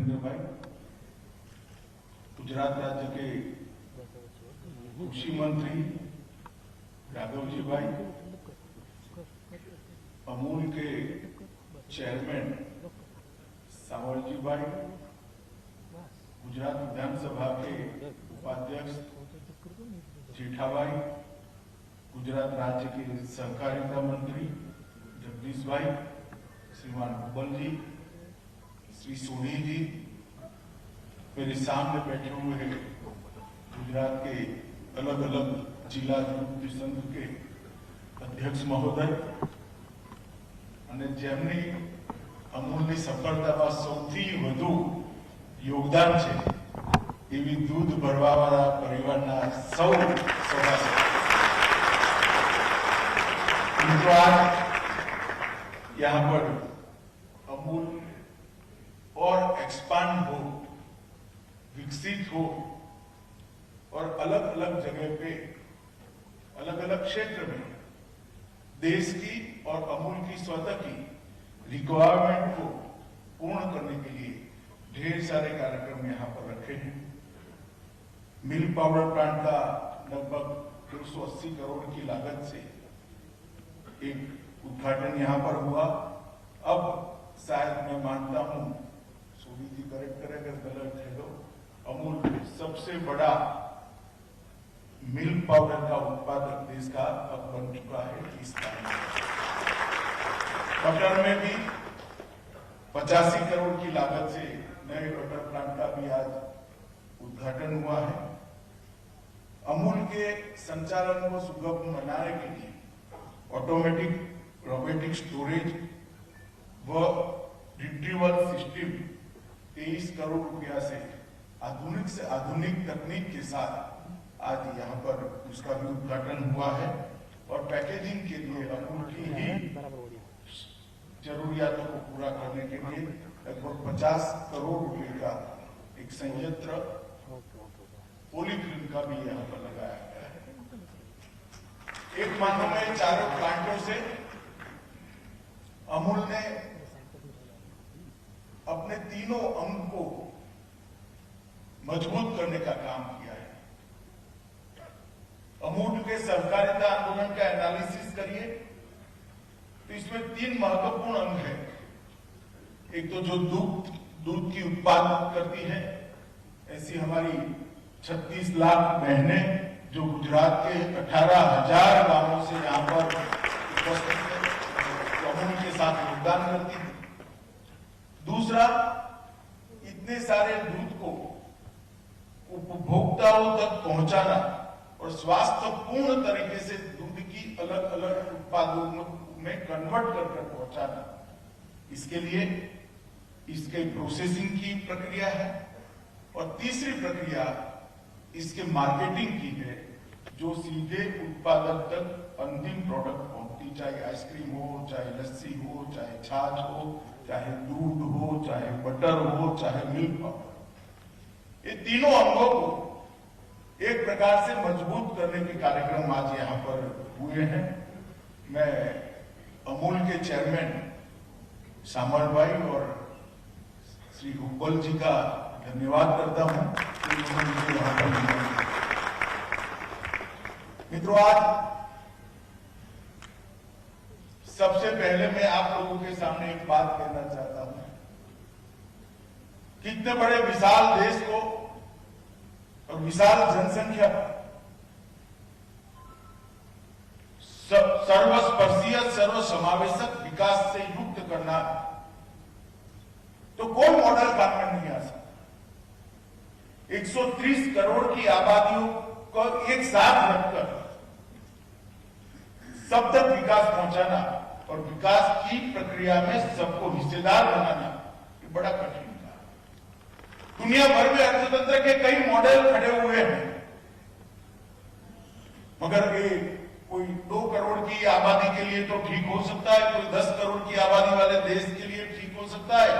वीरेंद्र भाई, गुजरात राज्य के कृषि मंत्री राघव जी भाई, अमूल के चेयरमैन सावल जी भाई, गुजरात विधानसभा के उपाध्यक्ष जेठाभाई, गुजरात राज्य के सहकारिता मंत्री जगदीश भाई, श्रीमान हुबल जी, श्री सोनी जी, मेरे सामने बैठे हुए गुजरात के अलग अलग जिला दूध संघ के अध्यक्ष महोदय અને જેમની અમૂલની સફળતામાં સૌથી વધુ યોગદાન છે એવી દૂધ ભરવાવાળા પરિવારના સૌ સભાસદો, आज यहाँ पर अमूल और एक्सपांड हो, विकसित हो और अलग अलग जगह पे अलग अलग क्षेत्र में देश की और अमूल की स्वतः की रिक्वायरमेंट को पूर्ण करने के लिए ढेर सारे कार्यक्रम यहाँ पर रखे हैं। मिल्क पाउडर प्लांट का लगभग 280 करोड़ की लागत से एक उद्घाटन यहाँ पर हुआ। अब शायद मैं मानता हूँ, सूरी जी करेक्ट करें अगर गलत है तो, अमूल सबसे बड़ा मिल्क पाउडर का उत्पादक देश का अब बन चुका है। इस बटर में भी 85 करोड़ की लागत से नए बटर प्लांट का भी आज उद्घाटन हुआ है। अमूल के संचालन को सुगम बनाने के लिए ऑटोमेटिक रोबोटिक स्टोरेज व रिट्रीवल सिस्टम 23 करोड़ रुपया से आधुनिक तकनीक के साथ आज यहाँ पर उसका भी उद्घाटन हुआ है। और पैकेजिंग के लिए अमूल की ही जरूरियातों को पूरा करने के लिए लगभग 50 करोड़ रुपए का एक संयंत्र पॉलीथिन का भी यहाँ पर लगाया गया है। एक महीने में चारों प्लांटों से अमूल ने अपने तीनों अंग को मजबूत करने का काम किया है। अमूल के सहकारिता आंदोलन का एनालिसिस करिए तो इसमें 3 महत्वपूर्ण अंग है। एक तो जो दूध की उत्पादन करती है, ऐसी हमारी 36 लाख बहनें जो गुजरात के 18,000 गांवों से यहाँ पर उपस्थित है, अमूल के साथ योगदान करती है। दूसरा, इतने सारे दूध को उपभोक्ताओं तक पहुंचाना और स्वास्थ्यपूर्ण तरीके से दूध की अलग अलग उत्पादों में कन्वर्ट कर पहुंचाना, इसके लिए इसके प्रोसेसिंग की प्रक्रिया है। और तीसरी प्रक्रिया इसके मार्केटिंग की है, जो सीधे उत्पादक तक अंतिम प्रोडक्ट पहुंचती, चाहे आइसक्रीम हो, चाहे लस्सी हो, चाहे छाछ हो, चाहे दूध हो, चाहे बटर हो, चाहे मिल्क पाउडर। ये तीनों अंगों को एक प्रकार से मजबूत करने के कार्यक्रम आज यहाँ पर हुए हैं। मैं अमूल के चेयरमैन सामल भाई और श्री हुब्बल जी का धन्यवाद करता हूं कि उन्होंने मुझे यहाँ पर बुलाया। मित्रों, आज सबसे पहले मैं आप लोगों के सामने एक बात कहना चाहता हूं। कितने बड़े विशाल देश को और विशाल जनसंख्या सर्वस्पर्शीय सर्वसमावेशक विकास से युक्त करना, तो कौन मॉडल काम में नहीं आ सकता। 130 करोड़ की आबादियों को एक साथ रखकर सब तक विकास पहुंचाना और विकास की प्रक्रिया में सबको हिस्सेदार बनाना, ये बड़ा कठिन था। दुनिया भर में अर्थतंत्र के कई मॉडल खड़े हुए हैं, मगर ये कोई 2 करोड़ की आबादी के लिए तो ठीक हो सकता है, कोई 10 करोड़ की आबादी वाले देश के लिए ठीक हो सकता है।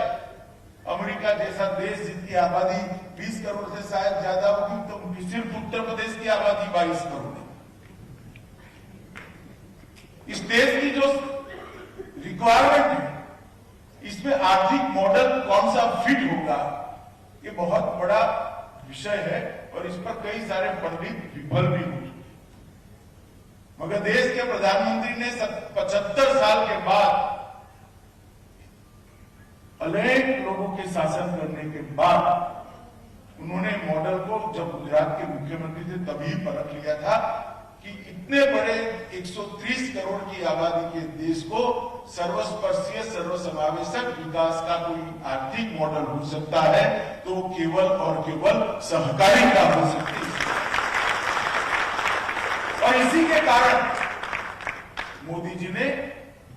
अमेरिका जैसा देश जिसकी आबादी 20 करोड़ से शायद ज्यादा होगी, तो सिर्फ उत्तर प्रदेश की आबादी 22 करोड़ है। इस देश की जो रिक्वायरमेंट है, इसमें आर्थिक मॉडल कौन सा फिट होगा, ये बहुत बड़ा विषय है और इस पर कई सारे पंडित विफल भी हुए। मगर देश के प्रधानमंत्री ने 75 साल के बाद अनेक लोगों के शासन करने के बाद उन्होंने मॉडल को, जब गुजरात के मुख्यमंत्री थे तभी परख लिया था कि इतने बड़े 130 करोड़ की आबादी के देश को सर्वस्पर्शीय सर्वसमावेशक विकास का कोई आर्थिक मॉडल हो सकता है तो केवल और केवल सहकारिता हो सकती है। और इसी के कारण मोदी जी ने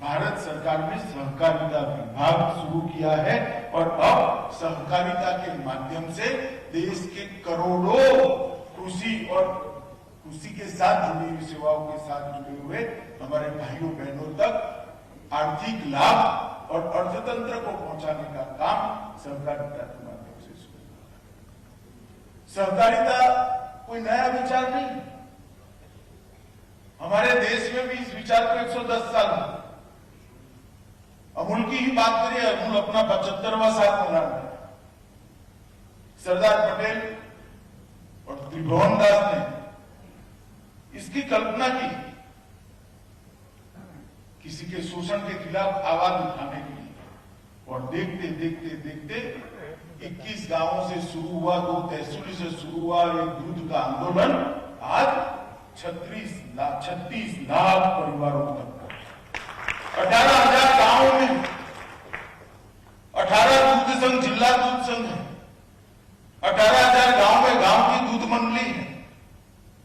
भारत सरकार में सहकारिता विभाग शुरू किया है और अब सहकारिता के माध्यम से देश के करोड़ों कृषि और कृषि के साथ जुड़ी हुई सेवाओं के साथ जुड़े हुए हमारे भाइयों बहनों तक आर्थिक लाभ और अर्थतंत्र को पहुंचाने का काम सहकारिता के माध्यम से शुरू हुआ। सहकारिता कोई नया विचार नहीं, हमारे देश में भी इस विचार को 110 साल हुए। अमूल की ही बात करिए, अमूल अपना 75वां साल मना रहा है। सरदार पटेल और त्रिभुवन दास ने इसकी कल्पना की किसी के शोषण के खिलाफ आवाज उठाने के लिए और देखते देखते देखते 21 गांवों से शुरू हुआ, 2 तहसील से शुरू हुआ एक दूध का आंदोलन आज 36 लाख परिवारों तक 18,000 गांवों में 18 दूध संघ, जिला दूध संघ है, 18,000 गांव में गांव की दूध मंडली है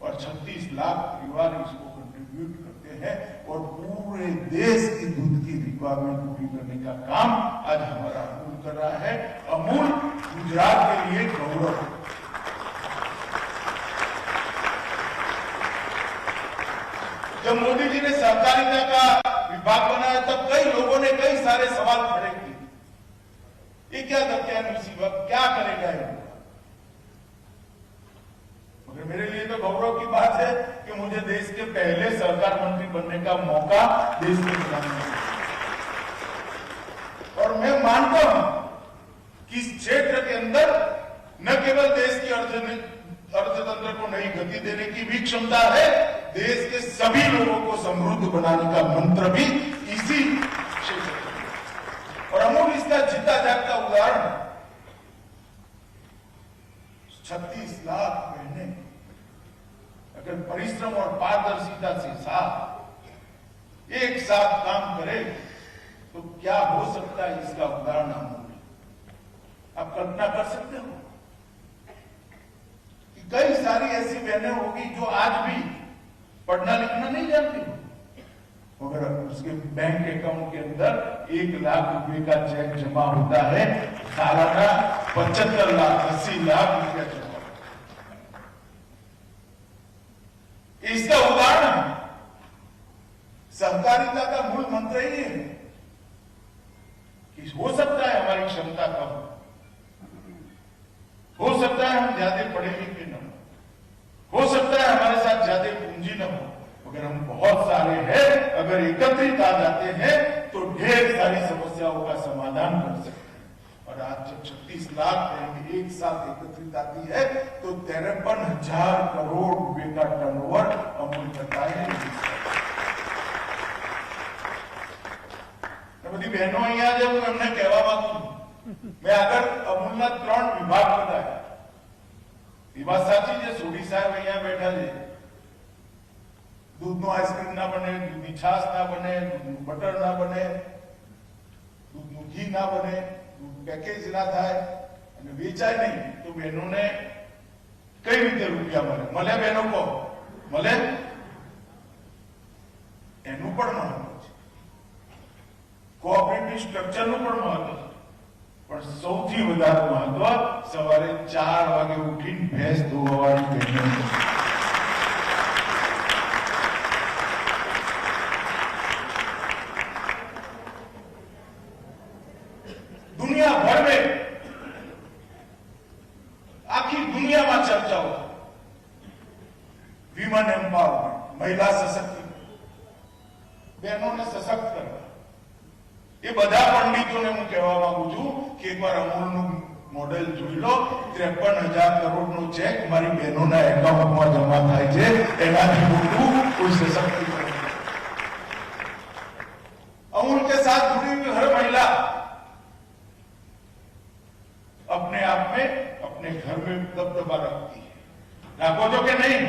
और 36 लाख परिवार इसको कंट्रीब्यूट करते हैं और पूरे देश की दूध की रिक्वायरमेंट पूरी करने का काम आज हमारा अमूल कर रहा है। अमूल गुजरात के लिए गौरव। जब मोदी जी ने सहकारिता का विभाग बनाया तब कई लोगों ने कई सारे सवाल खड़े किए। ये क्या दत्यानुशील, क्या करेगा ये? मगर मेरे लिए तो गौरव की बात है कि मुझे देश के पहले सहकार मंत्री बनने का मौका देश में मिला और मैं मानता हूं कि इस क्षेत्र के अंदर न केवल देश की अर्थतंत्र को नई गति देने की भी क्षमता है, देश के सभी लोगों को समृद्ध बनाने का मंत्र भी इसी क्षेत्र में। और अमूल इसका जीता जागता उदाहरण 36 लाख बहनें अगर परिश्रम और पारदर्शिता से साथ एक साथ काम करे तो क्या हो सकता है, इसका उदाहरण अमूल। आप कल्पना कर सकते हो कि कई सारी ऐसी बहनें होगी जो आज भी पढ़ना लिखना नहीं जानती, मगर उसके बैंक अकाउंट के अंदर 1 लाख रुपए का चेक जमा होता है, सालाना 75 लाख 80 लाख रुपया जमा। इसका उदाहरण सहकारिता का मूल मंत्र ही है कि हो सकता है हमारी क्षमता कम हो सकता है, हम ज्यादा पढ़े लिखे न हो सकता है हमारे साथ ज्यादा पूंजी न हो, अगर हम बहुत सारे हैं, अगर एकत्रित आ जाते हैं तो ढेर सारी समस्याओं का समाधान कर सकते हैं। और आज जब 36 लाख एक साथ एकत्रित आती है तो 53,000 करोड़ रुपए का टर्नओवर अमूल करता है। बधी बहनों અહીંયા જે હું એમને કહેવા માંગુ છું, મેં આગળ અમૂલના 3 વિભાગ બતાવ્યા। એ વાત સાચી છે, સોઢી સાહેબ અહીંયા બેઠા છે, दूधનું આઈસ્ક્રીમ ના બને, દૂધની છાશ ના બને, દૂધનું બટર ના બને, દૂધનું ઘી ના બને, દૂધ પેકેજ ના થાય અને વેચાય નહીં તો બહેનોને કઈ રીતે રૂપિયા મળે? મળે બહેનો કહો, મળે? એનું પણ મહત્વ છે, કોઓપરેટિવ સ્ટ્રક્ચરનું પણ મહત્વ છે, પણ સૌથી વધારે મહત્વ સવારે 4 વાગે ઉઠીને ભેંસ ધોવાવાળી બહેનો। दुनिया भर में, आखी दुनिया में चर्चा हो विमन एम्पावरमेंट, महिला सशक्तिकरण, बहनों ने सशक्त करना। ये બધા પંડિતોને હું કહેવા માંગુ છું કે એકવાર અમૂલનું મોડેલ જોઈ લો 53,000 કરોડનો ચેક મારી બહેનોના એકાઉન્ટમાં જમા થાય છે એનાથી મોટું કોઈ સશક્તિકરણ अमूल के साथ जुड़ी हुई हर महिला अपने आप में अपने घर में दबदबा रखती है राखो तो कि नहीं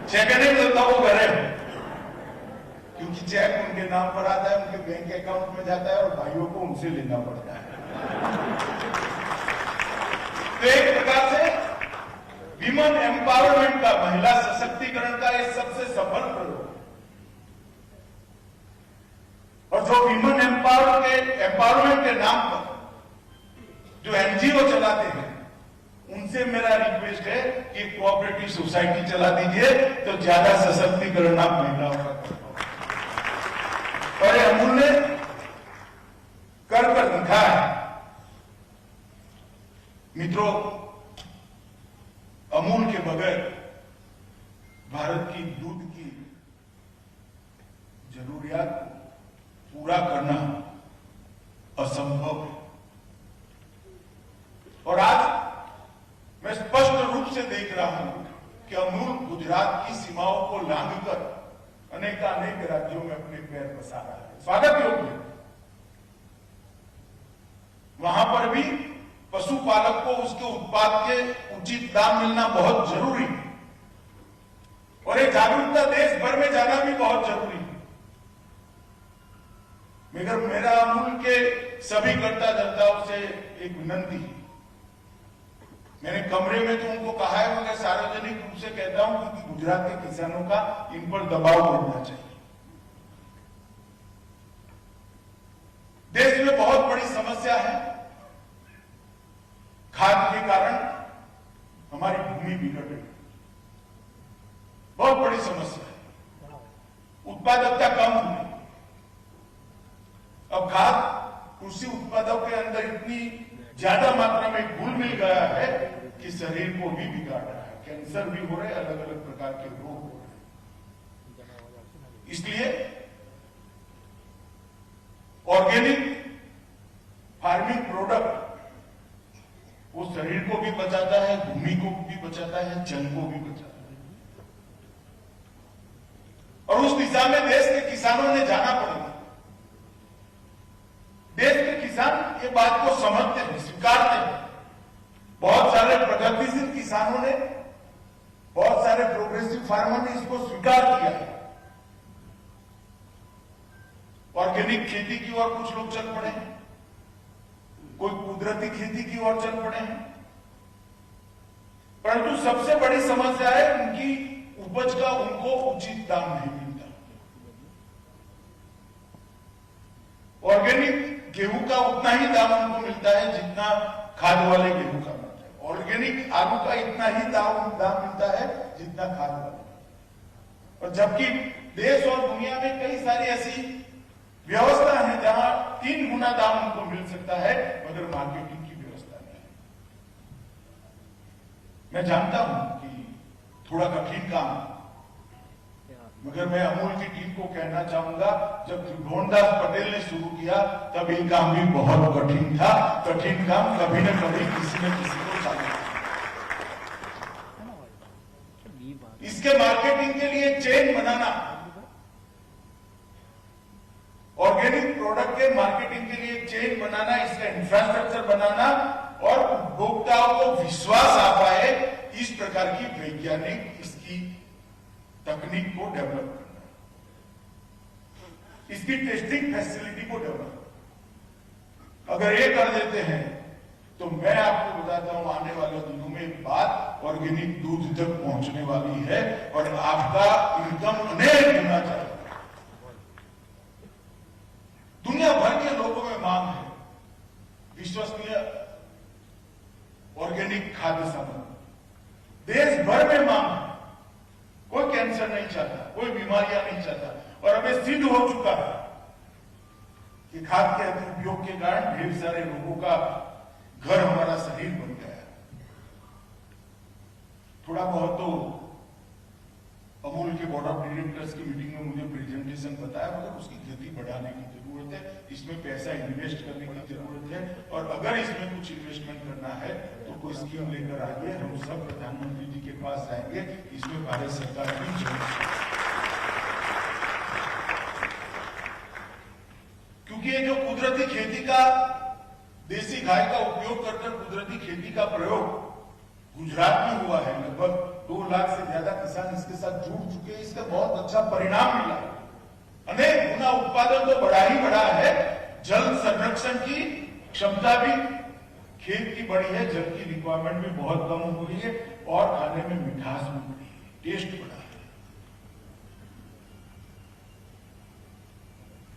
चेक नहीं मिलता वो घर है क्योंकि चेक उनके नाम पर आता है उनके बैंक अकाउंट में जाता है और भाइयों को उनसे लेना पड़ता है तो एक प्रकार से विमेन एम्पावरमेंट का महिला सशक्तिकरण का ये सबसे सफल प्रयोग और जो विमेन एम्पावरमेंट के नाम पर जो एनजीओ चलाते हैं उनसे मेरा रिक्वेस्ट है कि कोऑपरेटिव सोसाइटी चला दीजिए तो ज्यादा सशक्तिकरण आप महिलाओं का और ये अमूल ने कर दिखा है मित्रों अमूल के बगैर भारत की दूध की जरूरियात को पूरा करना असंभव है और आज मैं स्पष्ट रूप से देख रहा हूं कि अमूल गुजरात की सीमाओं को लांघकर अनेकानेक राज्यों में अपने पैर पसार रहा है स्वागत योग्य है वहां पर भी पशुपालक को उसके उत्पाद के उचित दाम मिलना बहुत जरूरी है और ये जागरूकता देश भर में जाना भी बहुत जरूरी है मगर मेरा अमूल के सभी कर्ता धर्ताओं से एक विनंती है मैंने कमरे में तो उनको कहा है मगर सार्वजनिक रूप से कहता हूं कि गुजरात के किसानों का इन पर दबाव बढ़ना चाहिए देश में बहुत बड़ी समस्या है खाद के कारण हमारी भूमि बिगड़ रही है बहुत बड़ी समस्या है उत्पादकता कम हुई अब खाद कृषि उत्पादों के अंदर इतनी ज्यादा मात्रा में घुल मिल गया है कि शरीर को भी बिगाड़ रहा है कैंसर भी हो रहे अलग अलग प्रकार के रोग हो रहे इसलिए ऑर्गेनिक फार्मिंग प्रोडक्ट वो शरीर को भी बचाता है भूमि को भी बचाता है जल को भी बचाता है और उस दिशा में देश के किसानों ने जाना पड़ेगा देश के किसान ये बात को समझते हैं स्वीकारते हैं बहुत सारे प्रगतिशील किसानों ने बहुत सारे प्रोग्रेसिव फार्मर ने इसको स्वीकार किया है ऑर्गेनिक खेती की ओर कुछ लोग चल पड़े हैं कोई कुदरती खेती की ओर चल पड़े हैं परंतु सबसे बड़ी समस्या है उनकी उपज का उनको उचित दाम नहीं मिलता ऑर्गेनिक गेहूं का उतना ही दाम उनको मिलता है जितना खाद वाले गेहूं का मिलता है ऑर्गेनिक आलू का इतना ही दाम मिलता है जितना खाद वाले और जबकि देश और दुनिया में कई सारी ऐसी व्यवस्था है जहां 3 गुना दाम उनको मिल सकता है मगर मार्केटिंग की व्यवस्था नहीं है मैं जानता हूं कि थोड़ा कठिन काम है मगर मैं अमूल की टीम को कहना चाहूंगा जब त्रिभुवनदास पटेल ने शुरू किया तब ये काम भी बहुत कठिन था कठिन काम कभी न कभी किसी न किसी को चालू इसके मार्केटिंग के लिए चेन बनाना ऑर्गेनिक प्रोडक्ट के मार्केटिंग के लिए चेन बनाना इसका इंफ्रास्ट्रक्चर बनाना और उपभोक्ताओं को विश्वास आ पाए इस प्रकार की वैज्ञानिक इसकी तकनीक को डेवलप करना इसकी टेस्टिंग फैसिलिटी को डेवलप करना अगर ये कर देते हैं तो मैं आपको बताता हूं आने वाले दिनों में बात ऑर्गेनिक दूध तक पहुंचने वाली है और आपका इनकम अनेक गुना जाएगा दुनिया भर के लोगों में मांग है विश्वसनीय ऑर्गेनिक खाद्य सामग्री देश भर में मांग है कोई कैंसर नहीं चाहता कोई बीमारियां नहीं चाहता और हमें सिद्ध हो चुका है कि खाद के उपयोग के कारण ढेर सारे लोगों का घर हमारा शरीर बन गया है थोड़ा बहुत तो अमूल के बोर्ड ऑफ डायरेक्टर्स की मीटिंग में मुझे प्रेजेंटेशन बताया, मगर उसकी गति बढ़ाने की जरूरत है, इसमें पैसा इन्वेस्ट करने की जरूरत है, और अगर इसमें कुछ इन्वेस्टमेंट करना है तो कोई स्कीम लेकर आइए, हम सब प्रधानमंत्री जी के पास जाएंगे, इसमें भारत सरकार की जरूरत है। क्योंकि ये जो कुदरती खेती का, देसी गाय का उपयोग कर कुदरती खेती का प्रयोग गुजरात में हुआ है, लगभग 2 लाख से ज्यादा किसान इसके साथ जुड़ चुके हैं, इसका बहुत अच्छा परिणाम मिला। अनेक गुना उत्पादन तो बढ़ा ही बढ़ा है, जल संरक्षण की क्षमता भी खेत की बढ़ी है, जल की रिक्वायरमेंट भी बहुत कम हो गई है, और खाने में मिठास भी बढ़ी है, टेस्ट बढ़ा है।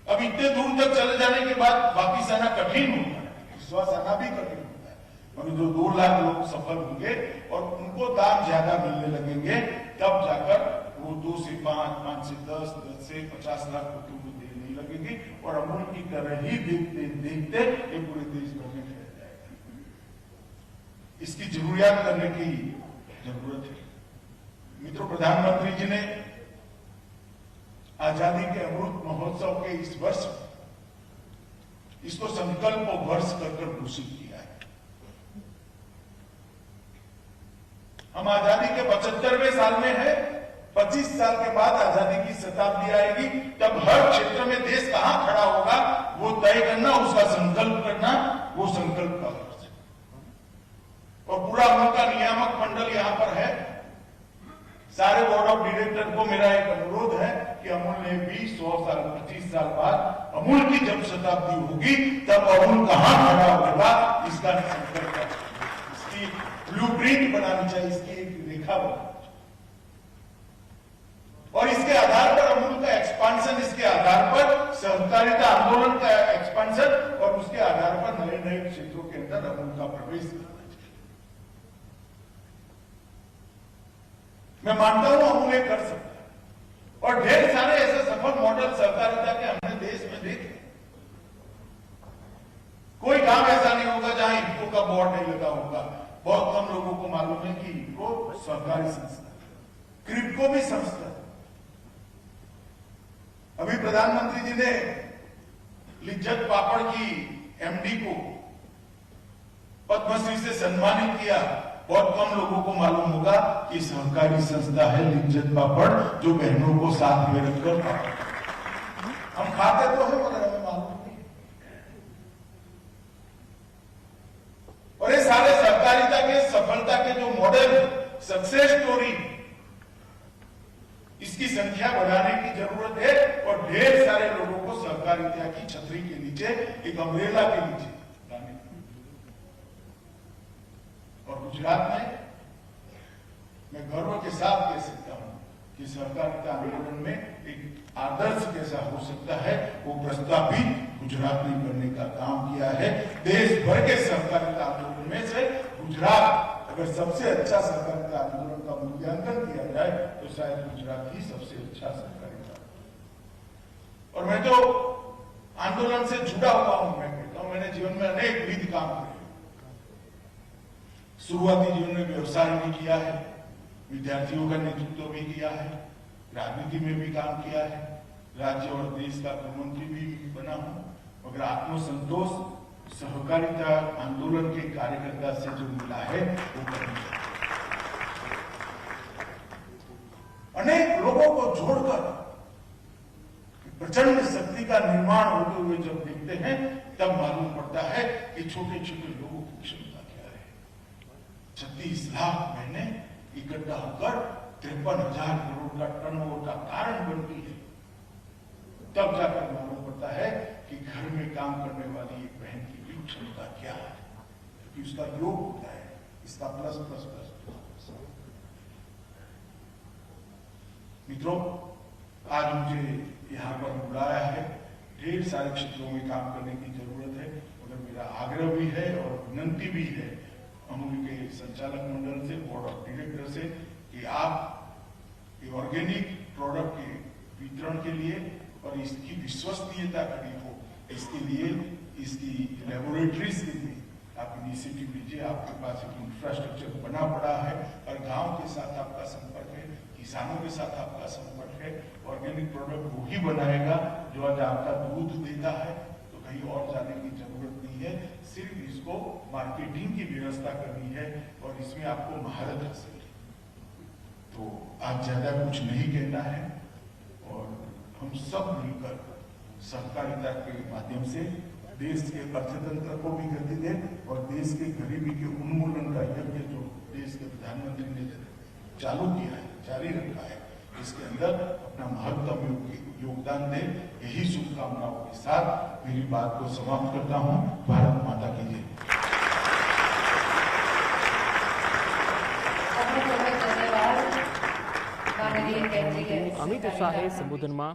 अब इतने दूर तक चले जाने के बाद वापिस आना कठिन होता है, विश्वास आना भी कठिन होता है, मगर जो 2 लाख लोग सफल होंगे और उनको दाम ज्यादा मिलने लगेंगे, तब जाकर वो 2 से 5, 5 से 10, 10 से 50 लाख रुपयों को देने लगेगी, और अमूल की तरह ही देखते देखते ये पूरे देश भर में फैल जाएगा। इसकी जरूरियात करने की जरूरत है। मित्रों, प्रधानमंत्री जी ने आजादी के अमृत महोत्सव के इस वर्ष इसको संकल्प वर्ष कर घोषित किया है। हम आजादी के 75वें साल में है, 25 साल के बाद आजादी की शताब्दी आएगी, तब हर क्षेत्र में देश कहां खड़ा होगा वो तय करना, उसका संकल्प करना, वो संकल्प का वर्ष है। और पूरा अमूल का नियामक मंडल यहां पर है। सारे बोर्ड ऑफ डायरेक्टर को मेरा एक अनुरोध है कि अमूल ने भी 100 साल 25 साल बाद अमूल की जब शताब्दी होगी, तब अमूल कहां खड़ा होगा इसका संकल्प करना, इसकी ब्लूप्रिंट बनानी चाहिए, इसकी एक रेखा बनानी चाहिए, और इसके आधार पर अमूल का एक्सपांशन, इसके आधार पर सहकारिता आंदोलन का एक्सपांशन, और उसके आधार पर नए नए क्षेत्रों के अंदर अमूल का प्रवेश करना चाहिए। मैं मानता हूं अमूल कर सकता है, और ढेर सारे ऐसे सफल मॉडल सहकारिता के हमने देश में देखे। कोई काम ऐसा नहीं होगा जहां इनको का बोर्ड नहीं लगा होगा। बहुत कम लोगों को मालूम है कि इनको सरकारी संस्था, क्रिप्को भी संस्था। अभी प्रधानमंत्री जी ने लिज्जत पापड़ की एमडी को पद्मश्री से सम्मानित किया। बहुत कम लोगों को मालूम होगा कि सहकारी संस्था है लिज्जत पापड़, जो बहनों को साथ में रखकर हम खाते तो है, मगर हमें मालूम नहीं। और ये सारे सहकारिता के सफलता के जो मॉडल, सक्सेस स्टोरी, इसकी संख्या बढ़ाने की जरूरत है, और ढेर सारे लोगों को सहकारिता की छतरी के नीचे, एक अम्ब्रेला के नीचे लाने। और गुजरात में मैं गर्व के साथ कह सकता हूं कि सहकारिता आंदोलन में एक आदर्श कैसा हो सकता है, वो प्रस्ताव भी गुजरात ने करने का काम किया है। देश भर के सहकारिता आंदोलन में से गुजरात अगर सबसे अच्छा सहकारिता आंदोलन का मूल्यांकन किया जाए तो शायद गुजरात ही सबसे अच्छा सहकारिता। और मैं तो आंदोलन से जुड़ा हुआ हूं, मैं कहता हूं मैंने जीवन में अनेक विध काम किए। शुरुआती जीवन में व्यवसाय भी किया है, विद्यार्थियों का नेतृत्व भी किया है, राजनीति में भी काम किया है, राज्य और देश का गृह मंत्री भी बना हूं, मगर आत्मसंतोष सहकारिता आंदोलन के कार्यकर्ता से जो मिला है वो करना। अनेक लोगों को जोड़कर प्रचंड शक्ति का निर्माण होते हुए जब देखते हैं, तब मालूम पड़ता है कि छोटे छोटे लोगों की क्षमता क्या है। 36 लाख महीने इकट्ठा होकर 53,000 करोड़ का टर्नओवर का कारण बनती है। तब जाकर मालूम पड़ता है कि घर में काम करने वाली एक बहन की भी क्षमता क्या है, क्योंकि उसका योग होता है, इसका प्लस प्लस प्लस। मित्रों, आज मुझे यहाँ पर बुलाया है, ढेर सारे क्षेत्रों में काम करने की जरूरत है, मगर मेरा आग्रह भी है और विनंती भी है अमूल के संचालक मंडल से, बोर्ड ऑफ डायरेक्टर से, कि आप ऑर्गेनिक प्रोडक्ट के वितरण के लिए और इसकी विश्वसनीयता खड़ी हो, इसके लिए इसकी लेबोरेटरीज के लिए आप इनिशिएटिव लीजिए। आपके पास एक इंफ्रास्ट्रक्चर बना पड़ा है और गांव के साथ आपका संपर्क है कि किसानों के साथ आपका संपर्क है। ऑर्गेनिक प्रोडक्ट वो ही बनाएगा जो आज आपका दूध देता है, तो कहीं और जाने की जरूरत नहीं है, सिर्फ इसको मार्केटिंग की व्यवस्था करनी है और इसमें आपको महारत हासिल है। तो आज ज्यादा कुछ नहीं कहना है और हम सब मिलकर सहकारिता के माध्यम से देश के अर्थतंत्र को भी गति दें और देश के गरीबी के उन्मूलन का यज्ञ जो देश के प्रधानमंत्री ने चालू किया है, जारी रखा है, इसके अंदर अपना महत्तम योगदान दें। यही शुभकामनाओं के साथ मेरी बात को समाप्त करता हूं। भारत माता की जय। અમિત શાહે સંબોધનમાં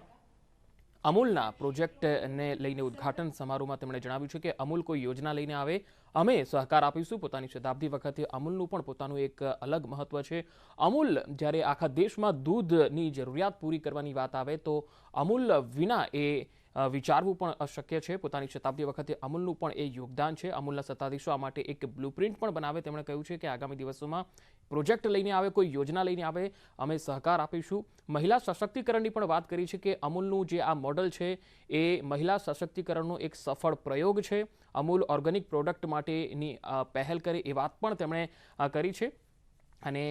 અમૂલના પ્રોજેક્ટને લઈને ઉદ્ઘાટન સમારોહમાં તેમણે જણાવ્યું છે કે અમૂલ કોઈ યોજના લઈને આવે, અમે સહકાર આપીશું। પોતાની શતાબ્દી વખતે અમૂલનું પણ પોતાનું એક અલગ મહત્વ છે। અમૂલ જ્યારે આખા દેશમાં દૂધની જરૂરિયાત પૂરી કરવાની વાત આવે તો અમૂલ વિના એ વિચારવું પણ અશક્ય છે। પોતાની શતાબ્દી વખતે અમૂલનું પણ એ યોગદાન છે। અમૂલના સત્તાધીશો આ માટે એક બ્લુપ્રિન્ટ પણ બનાવે। તેમણે કહ્યું છે કે આગામી દિવસોમાં પ્રોજેક્ટ લઈને આવે, કોઈ યોજના લઈને આવે, અમે સહકાર આપીશું। મહિલા સશક્તિકરણની પણ વાત કરી છે કે અમૂલનું જે આ મોડલ છે એ મહિલા સશક્તિકરણનો એક સફળ પ્રયોગ છે। અમૂલ ઓર્ગેનિક પ્રોડક્ટ માટેની પહેલ કરે એ વાત પણ તેમણે કરી છે અને